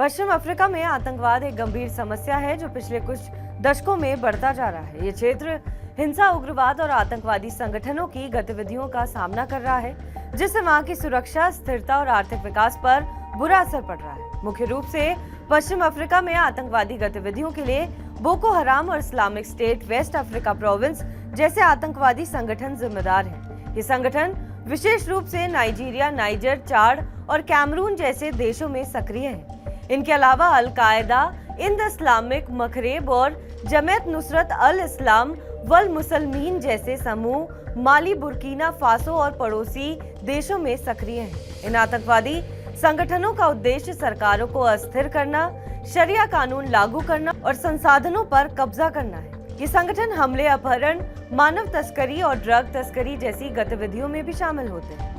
पश्चिम Africa में आतंकवाद एक गंभीर समस्या है जो पिछले कुछ दशकों में बढ़ता जा रहा है। ये क्षेत्र हिंसा, उग्रवाद और आतंकवादी संगठनों की गतिविधियों का सामना कर रहा है, जिससे वहां की सुरक्षा, स्थिरता और आर्थिक विकास पर बुरा असर पड़ रहा है। मुख्य रूप से पश्चिम अफ्रीका में आतंकवादी गतिविधियों के लिए बोको हराम और Islamic State West Africa Province जैसे आतंकवादी संगठन जिम्मेदार हैं। ये संगठन विशेष रूप से नाइजीरिया, नाइजर, चाड और कैमरून जैसे देशों में सक्रिय हैं। इनके अलावा अल कायदा, इंद इस्लामिक मखरेब और जमात नुसरत अल इस्लाम वल मुसलमीन जैसे समूह माली, बुर्किना फासो और पड़ोसी देशों में सक्रिय हैं। इन आतंकवादी संगठनों का उद्देश्य सरकारों को अस्थिर करना, शरिया कानून लागू करना और संसाधनों पर कब्जा करना है। ये संगठन हमले, अपहरण, मानव तस्करी और ड्रग तस्करी जैसी गतिविधियों में भी शामिल होते हैं।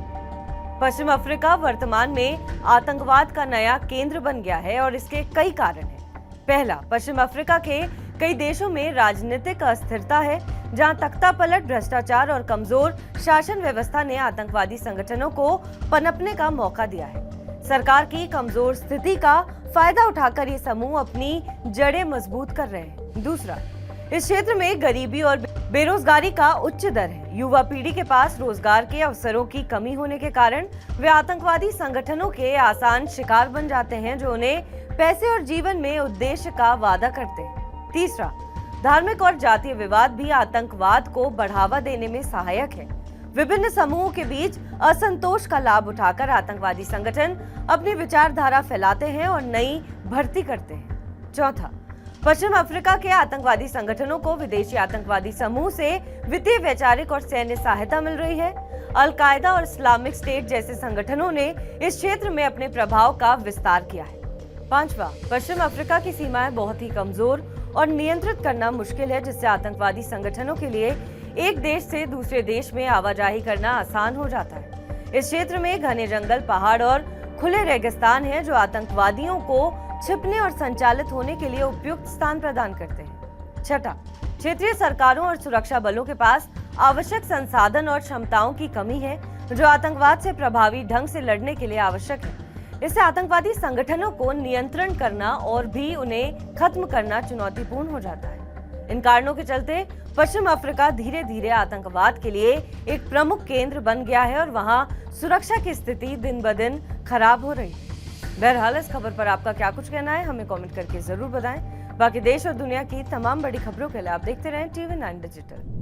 पश्चिम अफ्रीका वर्तमान में आतंकवाद का नया केंद्र बन गया है और इसके कई कारण हैं। पहला, पश्चिम अफ्रीका के कई देशों में राजनीतिक अस्थिरता है, जहां तख्तापलट, भ्रष्टाचार और कमजोर शासन व्यवस्था ने आतंकवादी संगठनों को पनपने का मौका दिया है। सरकार की कमजोर स्थिति का फायदा उठाकर ये समूह अपनी जड़ें मजबूत कर रहे हैं। दूसरा, इस क्षेत्र में गरीबी और बेरोजगारी का उच्च दर है। युवा पीढ़ी के पास रोजगार के अवसरों की कमी होने के कारण वे आतंकवादी संगठनों के आसान शिकार बन जाते हैं, जो उन्हें पैसे और जीवन में उद्देश्य का वादा करते हैं। तीसरा, धार्मिक और जातीय विवाद भी आतंकवाद को बढ़ावा देने में सहायक है। विभिन्न समूहों के बीच असंतोष का लाभ उठाकर आतंकवादी संगठन अपनी विचारधारा फैलाते हैं और नई भर्ती करते हैं। चौथा, पश्चिम अफ्रीका के आतंकवादी संगठनों को विदेशी आतंकवादी समूह से वित्तीय, वैचारिक और सैन्य सहायता मिल रही है। अल कायदा और इस्लामिक स्टेट जैसे संगठनों ने इस क्षेत्र में अपने प्रभाव का विस्तार किया है। पांचवा, पश्चिम अफ्रीका की सीमाएं बहुत ही कमजोर और नियंत्रित करना मुश्किल है, जिससे आतंकवादी संगठनों के लिए एक देश से दूसरे देश में आवाजाही करना आसान हो जाता है। इस क्षेत्र में घने जंगल, पहाड़ और खुले रेगिस्तान हैं, जो आतंकवादियों को छिपने और संचालित होने के लिए उपयुक्त स्थान प्रदान करते हैं। छठा, क्षेत्रीय सरकारों और सुरक्षा बलों के पास आवश्यक संसाधन और क्षमताओं की कमी है, जो आतंकवाद से प्रभावी ढंग से लड़ने के लिए आवश्यक है। इससे आतंकवादी संगठनों को नियंत्रण करना और भी उन्हें खत्म करना चुनौतीपूर्ण हो जाता है। इन कारणों के चलते पश्चिम अफ्रीका धीरे धीरे आतंकवाद के लिए एक प्रमुख केंद्र बन गया है और वहां सुरक्षा की स्थिति दिन ब दिन खराब हो रही है। बहरहाल, इस खबर पर आपका क्या कुछ कहना है, हमें कमेंट करके जरूर बताएं। बाकी देश और दुनिया की तमाम बड़ी खबरों के लिए आप देखते रहें TV9 डिजिटल।